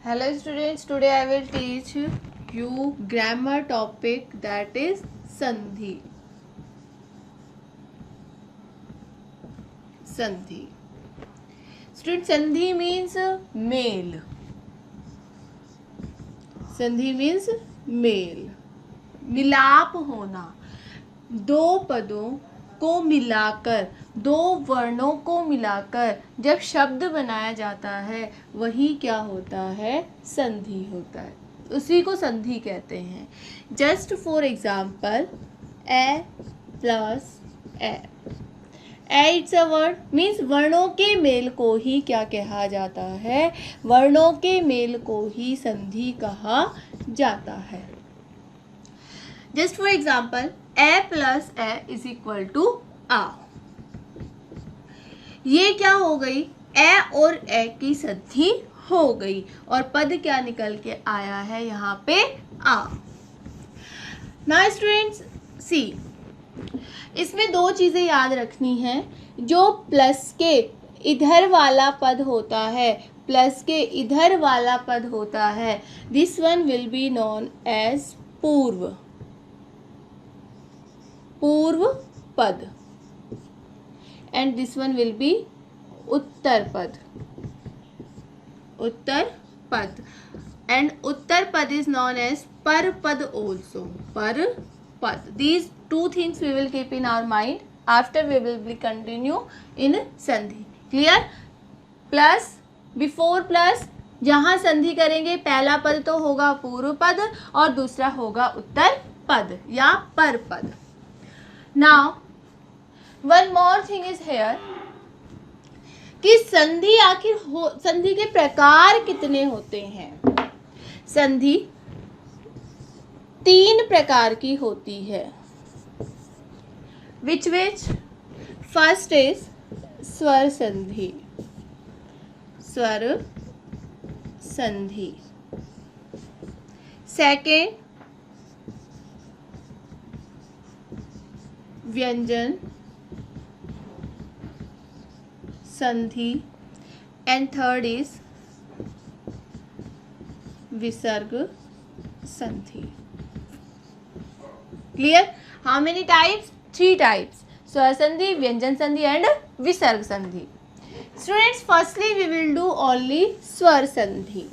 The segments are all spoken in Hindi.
Hello students, today I will teach you grammar topic that is Sandhi. Sandhi. Student, Sandhi means male. Sandhi means male. मिलाप होना, दो पदों को मिलाकर, दो वर्णों को मिलाकर जब शब्द बनाया जाता है वही क्या होता है, संधि होता है, उसी को संधि कहते हैं. Just for example, a plus A. A it's a word means वर्णों के मेल को ही क्या कहा जाता है, वर्णों के मेल को ही संधि कहा जाता है. Just for example, a plus a is equal to आ. ये क्या हो गई, ए और ए की संधि हो गई और पद क्या निकल के आया है यहाँ पे, आ. नाउ स्टूडेंट्स सी, इसमें दो चीजें याद रखनी है. जो प्लस के इधर वाला पद होता है, प्लस के इधर वाला पद होता है, this one will be known as पूर्व, पूर्व पद, and this one will be उत्तर पद, उत्तर पद, एंड उत्तर पद इज नॉन एज पर पद ऑल्सो, पर पद. These two things we will keep in our mind. After we will be continue in संधि. Clear? प्लस, बिफोर प्लस, जहाँ संधि करेंगे पहला पद तो होगा पूर्व पद और दूसरा होगा उत्तर पद या पर पद. Now one more thing is here कि संधि आखिर संधि के प्रकार कितने होते हैं. संधि तीन प्रकार की होती है. विच फर्स्ट इज स्वर संधि, स्वर संधि. सेकेंड व्यंजन संधि, एंड थर्ड इज विसर्ग संधि. Clear? How many types? 3 types. स्वर संधि, व्यंजन संधि and विसर्ग संधि. Students, firstly we will do only स्वर संधि.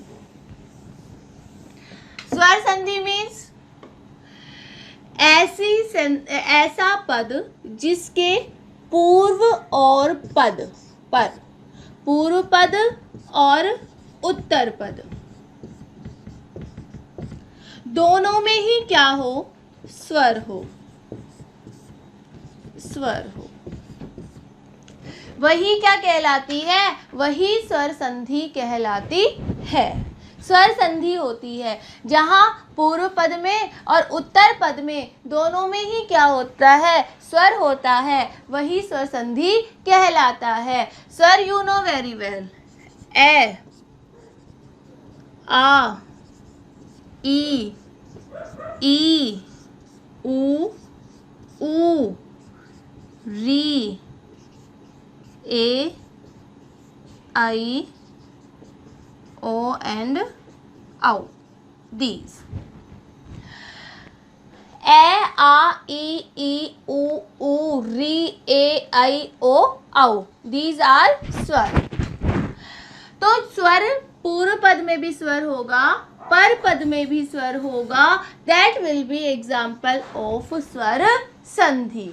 स्वर संधि means ऐसा पद जिसके पूर्व और पद पर, पूर्व पद और उत्तर पद दोनों में ही क्या हो, स्वर हो, स्वर हो, वही क्या कहलाती है, वही स्वर संधि कहलाती है. स्वर संधि होती है जहाँ पूर्व पद में और उत्तर पद में दोनों में ही क्या होता है, स्वर होता है, वही स्वर संधि कहलाता है. स्वर यू नो वेरी वेल, ए, आ, ई, ई, ऊ, री, ए, आई, ओ and औ. These. ए, आ, ई, ऊ, री, ए, आई, ओ, औ. These are स्वर. तो स्वर पूर्व पद में भी स्वर होगा, पर पद में भी स्वर होगा. That will be example of स्वर संधि.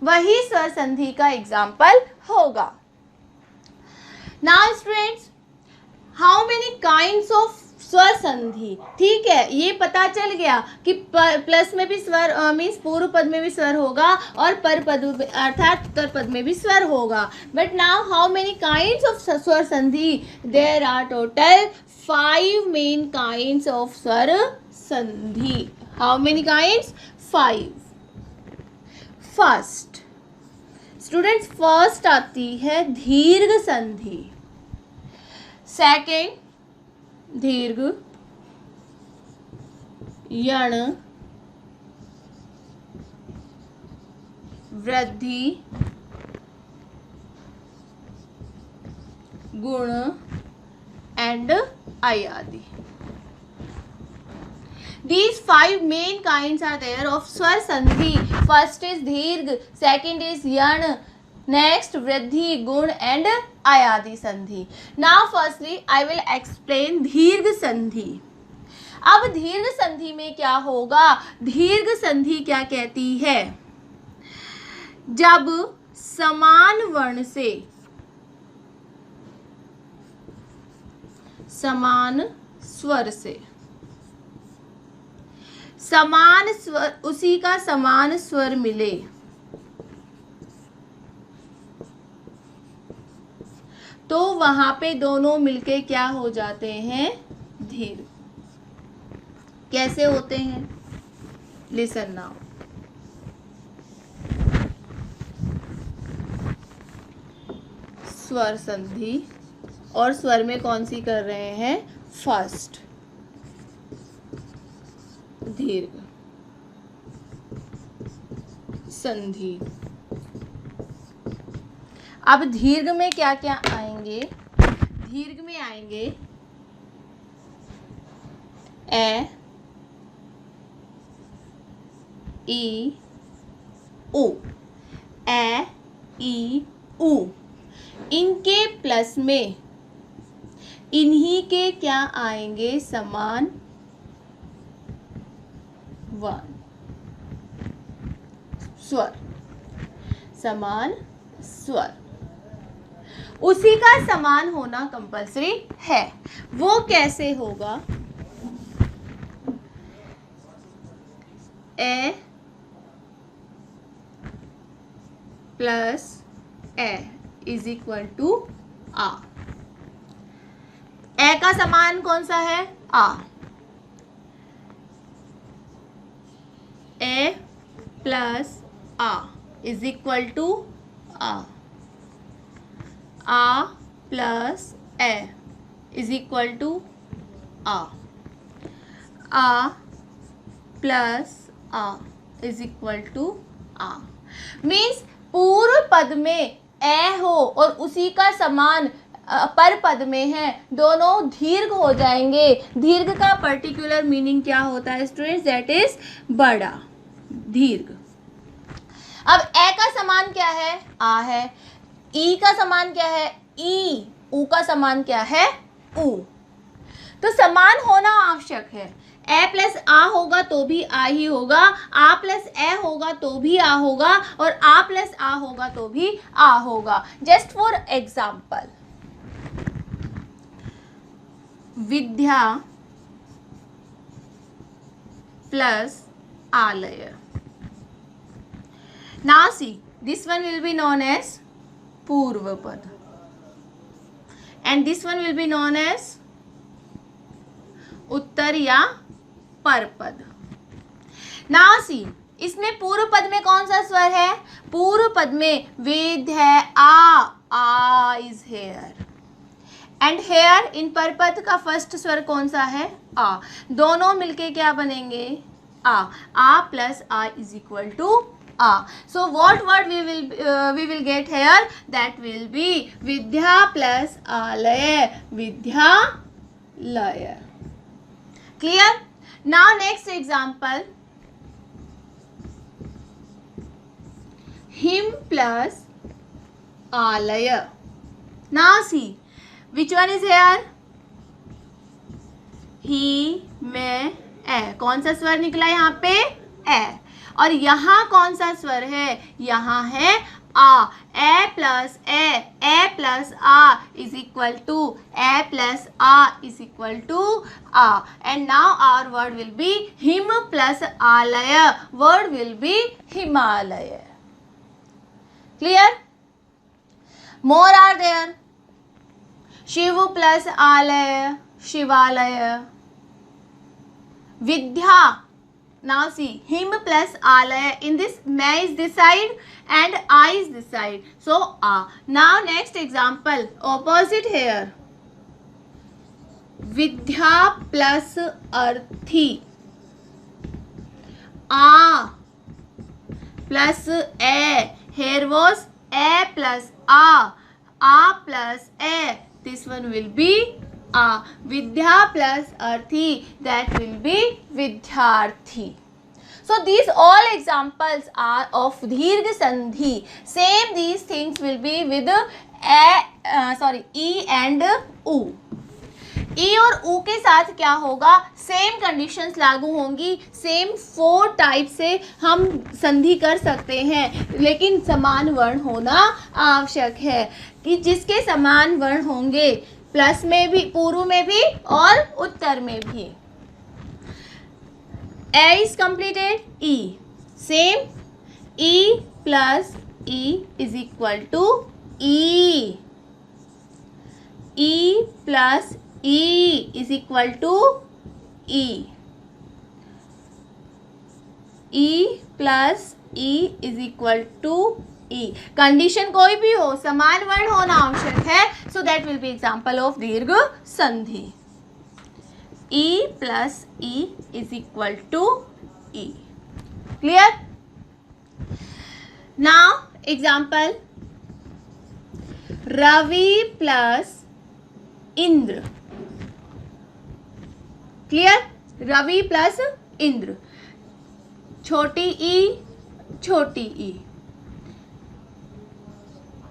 वही स्वर संधि का एग्जाम्पल होगा. Now students, how many kinds of स्वर संधि. ठीक है, ये पता चल गया कि प्लस में भी स्वर मीन्स पूर्व पद में भी स्वर होगा और पर पद अर्थात उत्तर पद में भी स्वर होगा. But now how many kinds of स्वर संधि, there are total 5 main kinds of स्वर संधि. How many kinds, 5. First students, first आती है दीर्घ संधि. सेकेंड दीर्घ, यण, वृद्धि, गुण and ayadi. These 5 main kinds are there of swar sandhi. First is dirgh, second is yan, next vriddhi, gun and ayadi sandhi. Now firstly I will explain dirgh sandhi. अब दीर्घ संधि में क्या होगा? दीर्घ संधि क्या कहती है? जब समान वर्ण से समान स्वर से समान स्वर, उसी का समान स्वर मिले तो वहां पे दोनों मिलके क्या हो जाते हैं? दीर्घ। कैसे होते हैं? Listen now. स्वर संधि, और स्वर में कौन सी कर रहे हैं? फर्स्ट दीर्घ संधि। अब दीर्घ में क्या क्या आएंगे? दीर्घ में आएंगे ए, ई, उ, ए, ई, उ। इनके प्लस में इन्हीं के क्या आएंगे? समान वर्ण स्वर, समान स्वर। उसी का समान होना कंपल्सरी है। वो कैसे होगा? A plus a is equal to आ। ए का समान कौन सा है? आ। ए प्लस आ इज इक्वल टू आ। आ plus a is equal to आ। आ प्लस आ इज इक्वल टू आ। मीन्स पूर्व पद में ए हो और उसी का समान पर पद में है, दोनों दीर्घ हो जाएंगे। दीर्घ का पर्टिकुलर मीनिंग क्या होता है स्टूडेंट्स? दैट इज बड़ा, दीर्घ। अब ए का समान क्या है? आ है। ई का समान क्या है? ई। उ का समान क्या है? उ। तो समान होना आवश्यक है। ए प्लस आ होगा तो भी आ ही होगा, आ प्लस ए होगा तो भी आ होगा, और आ प्लस आ होगा तो भी आ होगा। Just for example, Vidya plus आलय। Now see, this one will be known as पूर्व पद and this one will be known as उत्तर या परपद। Now see, इसमें पूर्व पद में कौन सा स्वर है? पूर्व पद में वेद है, आ is here, and here in परपद का फर्स्ट स्वर कौन सा है? आ। दोनों मिलके क्या बनेंगे? आ प्लस आ इज इक्वल टू आ। So what word we will get here? That will be Vidya plus Alaya, Vidyalaya. Clear? Now next example, him plus Alaya. Now see, which one is here? ही में ए, कौन सा स्वर निकला यहाँ पे? ए। और यहाँ कौन सा स्वर है? यहाँ है आ। ए प्लस आ is equal to a plus आ इज इक्वल टू आ। And now our word will be हिम प्लस आलय। वर्ड विल बी हिमालय। क्लियर? More are there. शिव प्लस आलय, शिवालय। विद्या, now see, him plus alaya. In this, ma is this side and I is this side, so a. Now next example, opposite here, vidya plus arthi, a plus a. Here was a plus a plus a. This one will be आ. विद्या प्लस अर्थी, that will be विद्यार्थी. So these all examples are of दीर्घ संधि. Same these things will be with E and U. E और U के साथ क्या होगा, सेम कंडीशंस लागू होंगी. सेम 4 टाइप से हम संधि कर सकते हैं, लेकिन समान वर्ण होना आवश्यक है. कि जिसके समान वर्ण होंगे प्लस में भी, पूर्व में भी और उत्तर में भी. A is completed. E. Same. E plus E is equal to E. E plus E is equal to E. E plus E is equal to E. Condition कोई भी हो, समान वर्ण होना आवश्यक है. So that will be example of दीर्घ संधि. E plus E is equal to E. Clear? Now example, Ravi plus Indra. Clear? Ravi plus Indra. छोटी e, छोटी e.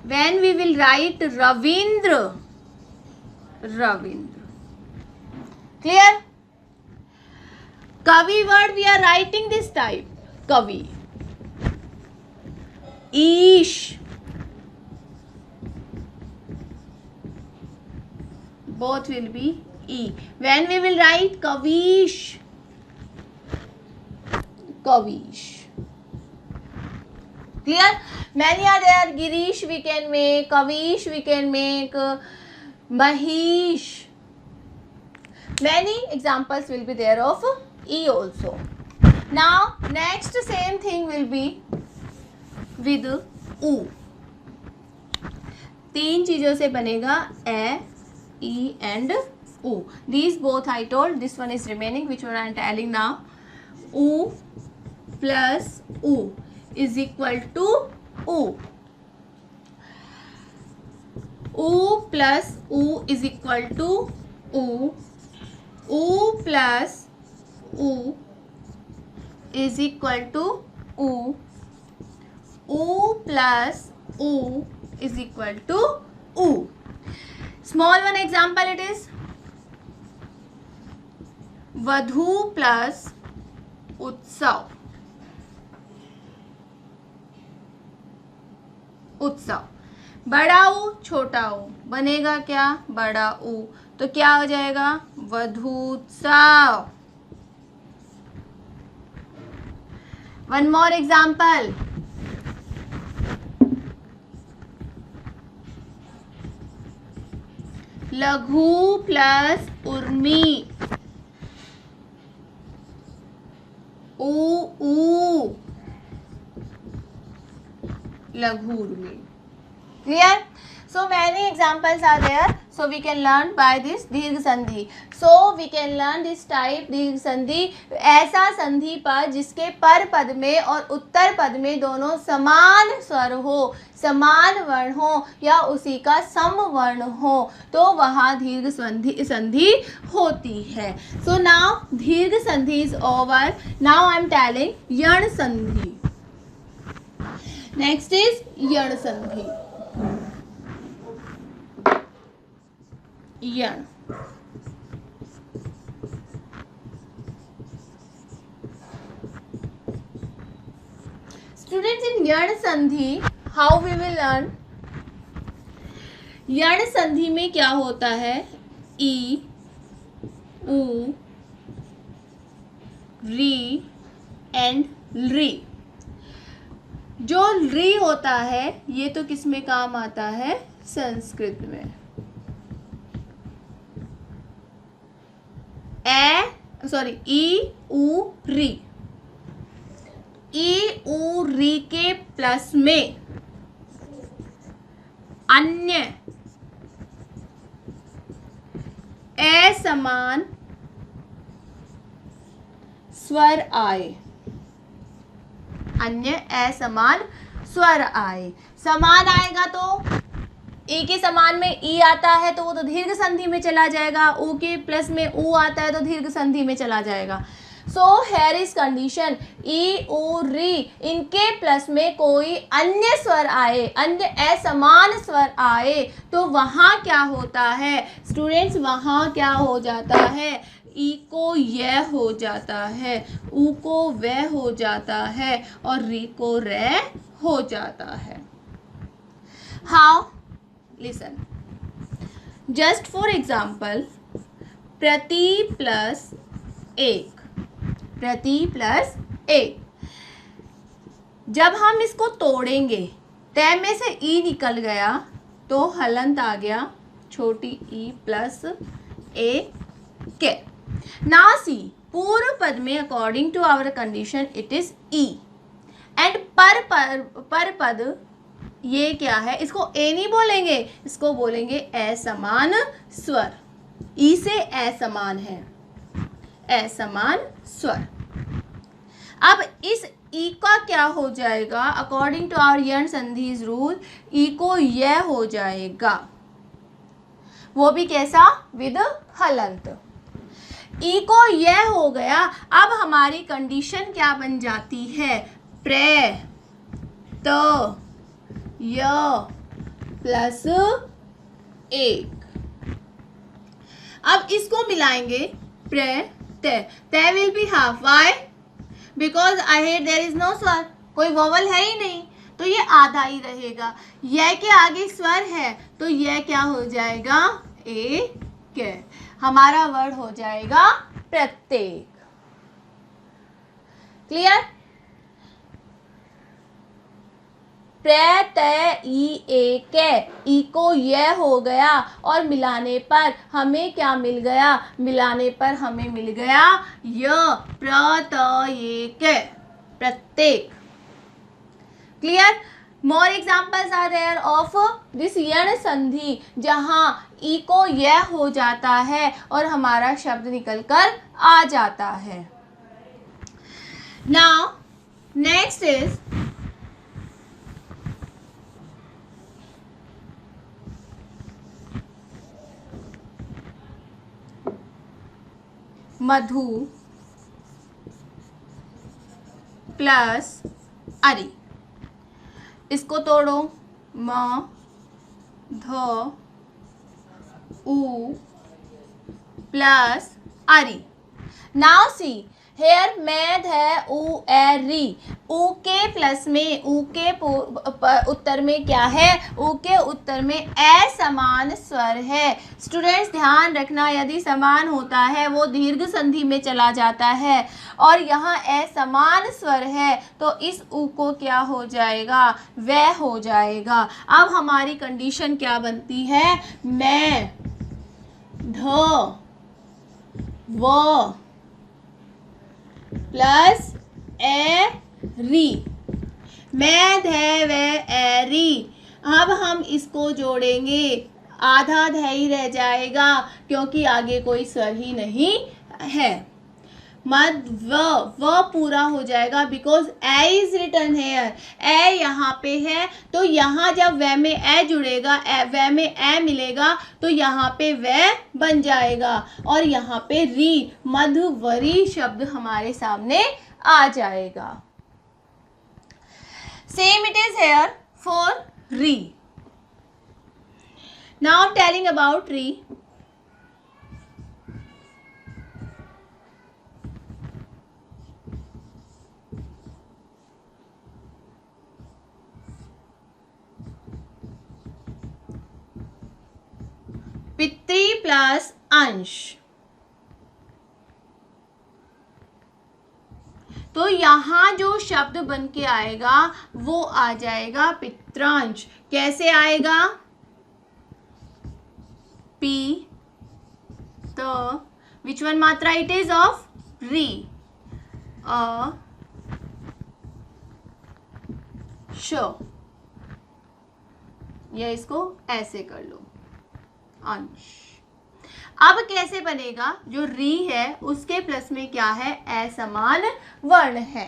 When we will write Ravindra, Ravindra. Clear? Kavi word we are writing this type. Kavi. Ish. Both will be E. When we will write Kavish, Kavish. Clear? Many are there. Girish we can make, Kavish we can make, Mahish. Many examples will be there of E also. Now next same thing will be with U. 3 चीजों से बनेगा A, E and U. These both I told. This one is remaining, which one I am telling now. U plus U is equal to U. U plus U is equal to U. U plus U is equal to U. U plus U is equal to U. Small one example it is Vadhu plus Utsav. उत्सव. बड़ा ऊ छोटा ऊ बनेगा क्या, बड़ा ऊ. तो क्या हो जाएगा, वधूत्सव. वन मोर एग्जाम्पल, लघु प्लस उर्मी. ऊ लघु Urmi. Clear? So many examples are there. So we can learn by this दीर्घ संधि. So we can learn this type दीर्घ संधि. ऐसा संधि पद जिसके पर पद में और उत्तर पद में दोनों समान स्वर हो, समान वर्ण हो या उसी का सम वर्ण हो, तो वहाँ दीर्घ संधि होती है. So now दीर्घ संधि is over. Now I am telling यण संधि. Next is यण संधि. यण. Students, in यण संधि how we will learn? यण संधि में क्या होता है, ई, ऊ, री एंड री. जो री होता है ये तो किस में काम आता है, संस्कृत में. ई ऊ री. ई ऊ री के प्लस में अन्य असमान स्वर आए. अन्य असमान स्वर आए. समान आएगा तो ए के समान में ई आता है तो वो तो दीर्घ संधि में चला जाएगा, ऊ के प्लस में ऊ आता है तो दीर्घ संधि में चला जाएगा। सो हेयर इज कंडीशन, ई ऊ री इनके प्लस में कोई अन्य स्वर आए, अन्य असमान स्वर आए तो वहाँ क्या होता है स्टूडेंट्स, वहाँ क्या हो जाता है, ई को यह हो जाता है, ऊ को वह हो जाता है और री को रे हो जाता है। How, listen, just for example, प्रति प्लस एक, प्रति प्लस एक, जब हम इसको तोड़ेंगे तय में से ई निकल गया तो हलंत आ गया छोटी ई प्लस ए के। नाउ सी, पूर्व पद में according to our condition it is ई एंड पर पद ये क्या है, इसको ए नहीं बोलेंगे, इसको बोलेंगे असमान स्वर, ई से असमान है, असमान स्वर। अब इस ई का क्या हो जाएगा, अकॉर्डिंग टू आवर यण संधिज रूल, ई को यह हो जाएगा, वो भी कैसा, विद हलंत। ई को यह हो गया। अब हमारी कंडीशन क्या बन जाती है, प्रे त य प्लस एक। अब इसको मिलाएंगे, प्रे ते will be half, why, because I hate there is no स्वर, कोई वोवल है ही नहीं तो ये आधा ही रहेगा। यह के आगे स्वर है तो यह क्या हो जाएगा, ए के, हमारा वर्ड हो जाएगा प्रत्येक। क्लियर, ई को यह हो गया और मिलाने पर हमें क्या मिल गया, मिलाने पर हमें मिल गया य, प्रत्येक, प्रत्येक। Clear, more examples are there of this यण संधि जहां ई को यह हो जाता है और हमारा शब्द निकलकर आ जाता है। Now next is Madhu plus अरि, इसको तोड़ो, म ध उ प्लस अरि। नाउ सी, हेयर मैथ है उ ए री, उ के प्लस में, उ के उत्तर में क्या है, उ के उत्तर में असमान स्वर है। स्टूडेंट्स ध्यान रखना, यदि समान होता है वो दीर्घ संधि में चला जाता है और यहाँ असमान स्वर है तो इस उ को क्या हो जाएगा, वह हो जाएगा। अब हमारी कंडीशन क्या बनती है, मैं ध व प्लस ए री, मैथ है वह ए री। अब हम इसको जोड़ेंगे, आधा ध ही रह जाएगा क्योंकि आगे कोई स्वर ही नहीं है। मद व पूरा हो जाएगा because a is written here, ए यहाँ पे है तो यहाँ जब व में ए जुड़ेगा, व में ए मिलेगा तो यहाँ पे व बन जाएगा और यहाँ पे री, मधुवरी शब्द हमारे सामने आ जाएगा। Same it is here for री। नाउ टेलिंग अबाउट री। पितृ प्लस अंश, तो यहाँ जो शब्द बन के आएगा वो आ जाएगा पित्रांश। कैसे आएगा, पी त, विच वन मात्रा इट इज ऑफ री, अ श, या इसको ऐसे कर लो, अंश। अब कैसे बनेगा, जो री है उसके प्लस में क्या है, असमान वर्ण है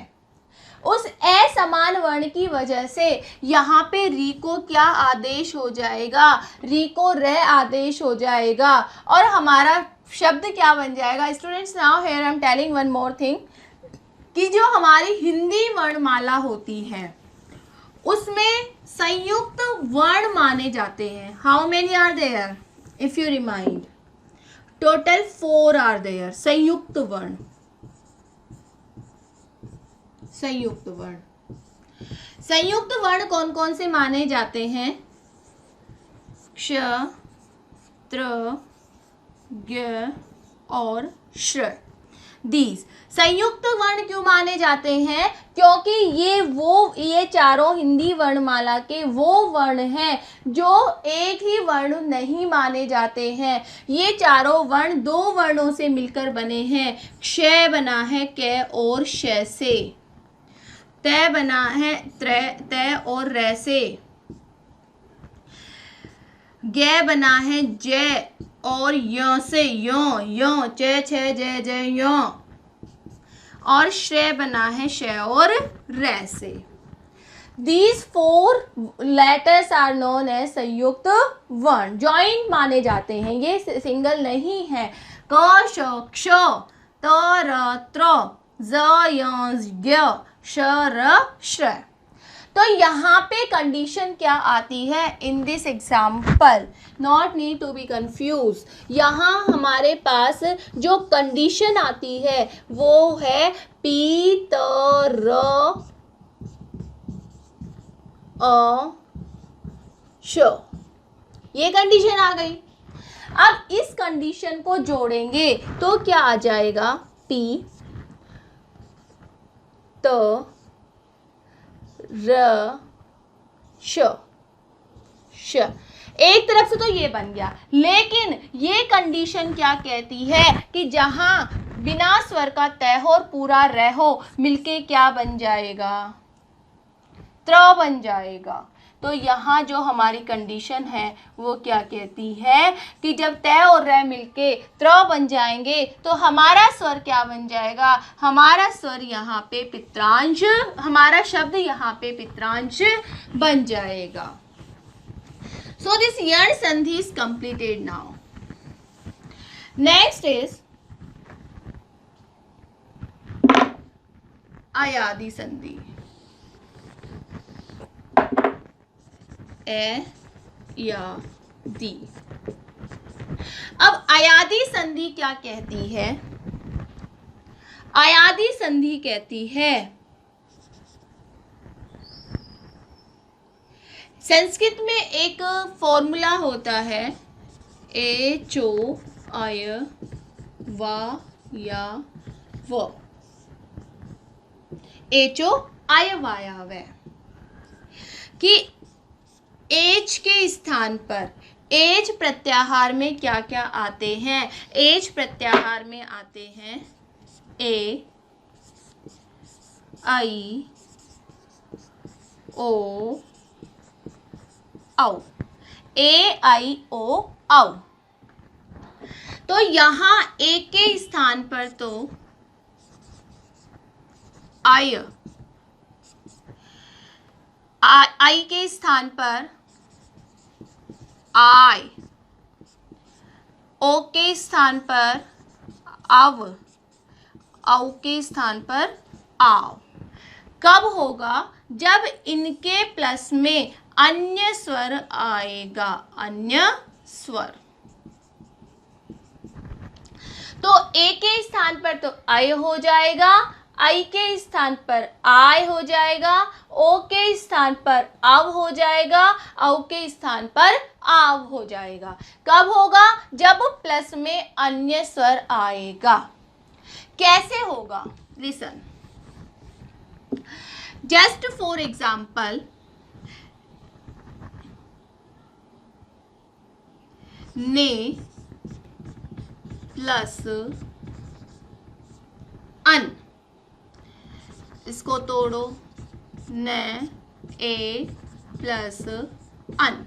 उस असमान वर्ण की वजह से यहाँ पे री को क्या आदेश हो जाएगा, री को रे आदेश हो जाएगा और हमारा शब्द क्या बन जाएगा। Students, now here I am telling one more thing कि जो हमारी हिंदी वर्णमाला होती है उसमें संयुक्त वर्ण माने जाते हैं। How many are there, if you remind, total 4 are there. संयुक्त वर्ण, संयुक्त वर्ण, संयुक्त वर्ण कौन कौन से माने जाते हैं? क्ष, त्र, ज्ञ और श्र। दीज संयुक्त वर्ण क्यों माने जाते हैं? क्योंकि ये चारों हिंदी वर्णमाला के वो वर्ण हैं जो एक ही वर्ण नहीं माने जाते हैं। ये चारों वर्ण 2 वर्णों से मिलकर बने हैं। क्ष बना है क और श से, तय बना है तय और रै से, ज्ञ बना है जय और य से, यो च छ ज ज यो, और श्रेय बना है श और रै से। These 4 letters are known as संयुक्त वर्ण, जॉइंट माने जाते हैं, ये सिंगल नहीं है। क श क्ष, त र त्र, ज य ज्ञ, श र श्र। तो यहाँ पे कंडीशन क्या आती है? In this example, not need to be confuse, यहाँ हमारे पास जो कंडीशन आती है वो है पी त र अ श, ये कंडीशन आ गई। अब इस कंडीशन को जोड़ेंगे तो क्या आ जाएगा? पी त र श, श। एक तरफ से तो ये बन गया, लेकिन ये कंडीशन क्या कहती है कि जहां बिना स्वर का तय हो और पूरा रह हो, मिलके क्या बन जाएगा? त्र बन जाएगा। तो यहाँ जो हमारी कंडीशन है वो क्या कहती है कि जब तय और रह मिलके त्र बन जाएंगे तो हमारा स्वर क्या बन जाएगा? हमारा स्वर यहाँ पे पित्रांश, हमारा शब्द यहाँ पे पित्रांश बन जाएगा। So this यण संधि is completed now. Next is अयादि संधि। ए या दी। अब अयादि संधि क्या कहती है? अयादि संधि कहती है, संस्कृत में एक फॉर्मूला होता है, ए चो अय वा या व, एचो आय वाया व, कि एच के स्थान पर एच प्रत्याहार में क्या क्या आते हैं? एच प्रत्याहार में आते हैं ए, आई, ओ, औ, ए आई ओ औ। तो यहां ए के स्थान पर तो आय, आई के स्थान पर आय, ओ के स्थान पर अव, औ के स्थान पर आव। कब होगा? जब इनके प्लस में अन्य स्वर आएगा, अन्य स्वर। तो ए के स्थान पर तो आय हो जाएगा, आई के स्थान पर आय हो जाएगा, ओ के स्थान पर अव हो जाएगा, औ के स्थान पर आव हो जाएगा। कब होगा? जब प्लस में अन्य स्वर आएगा। कैसे होगा? लिसन, जस्ट फॉर एग्जाम्पल, ने प्लस अन, इसको तोड़ो, न ए प्लस अन,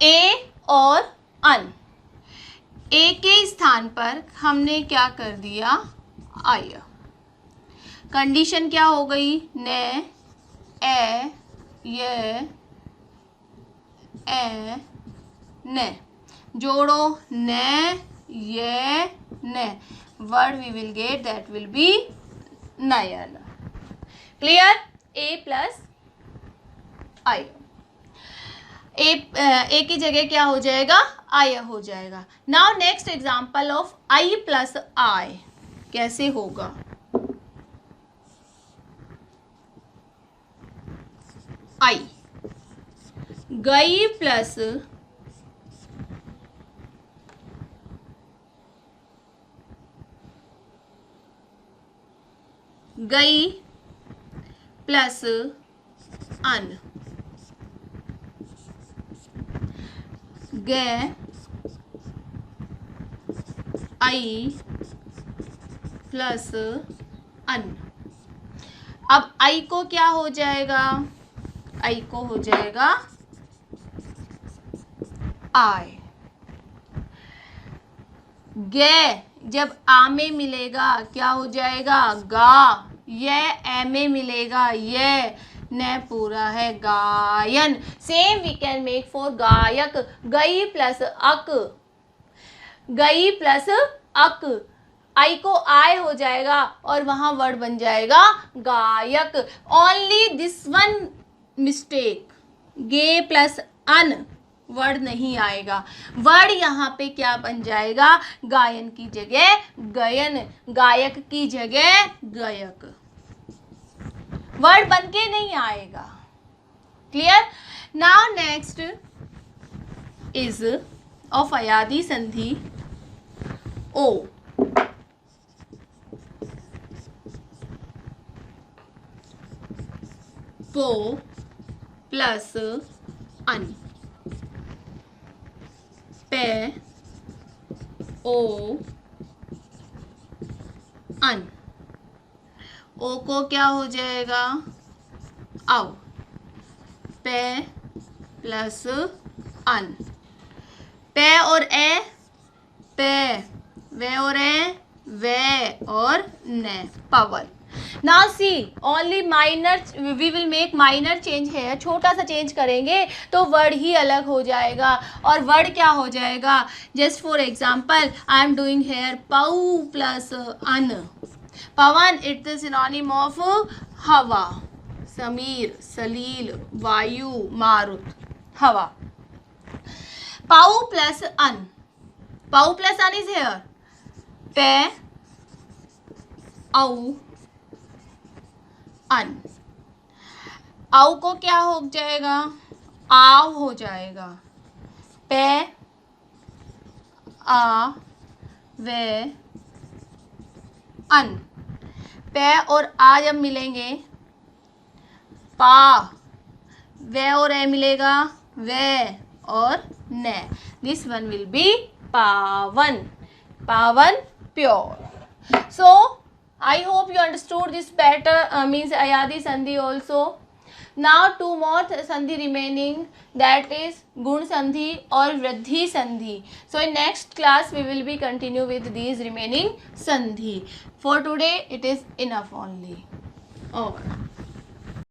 ए और अन, ए के स्थान पर हमने क्या कर दिया? आय। कंडीशन क्या हो गई, ने ए ये ए ने, जोड़ो ने ये ने, word we will get that will be नयन। क्लियर? ए प्लस आई, ए की जगह क्या हो जाएगा, आई हो जाएगा। Now next example of i plus i कैसे होगा, आई गई प्लस गई प्लस अन, गे आई प्लस अन। अब आई को क्या हो जाएगा, आई को हो जाएगा आई। गे जब आ में मिलेगा क्या हो जाएगा, गा, ये ए में मिलेगा ये, ने पूरा है गायन। Same we can make for गायक, गई प्लस अक, गई प्लस अक, आई को आय हो जाएगा और वहां वर्ड बन जाएगा गायक। ओनली दिस वन मिस्टेक, गे प्लस अन वर्ड नहीं आएगा, वर्ड यहाँ पे क्या बन जाएगा, गायन की जगह गयन, गायक की जगह गायक, वर्ड बन के नहीं आएगा। Clear? Now next is of अयादी संधि ओ, पो प्लस अन, पे ओ अन, ओ को क्या हो जाएगा, आओ, पे प्लस अन, पे और ए, पे, वे और ए, वे और ने, पवन। Now see only minor, we will make minor change है, छोटा सा चेंज करेंगे तो वर्ड ही अलग हो जाएगा। और वर्ड क्या हो जाएगा, just for example I am doing here पाऊ प्लस अन, पवन इट इज सिनोनिम ऑफ हवा, समीर, सलील, वायु, मारुत, हवा। पाऊ प्लस अन, पाऊ प्लस अन इज हेयर, पे औ अन, आउ को क्या हो जाएगा, आव हो जाएगा, पे आ वे अन, पे और आ जब मिलेंगे पा, वे और ए मिलेगा वे और ने, दिस वन विल बी पावन, पावन pure. So I hope you understood this better, means Ayadi Sandhi also. Now two more Sandhi remaining, that is Gun Sandhi or Vridhi Sandhi. So in next class we will be continue with these remaining Sandhi. For today it is enough only. Over.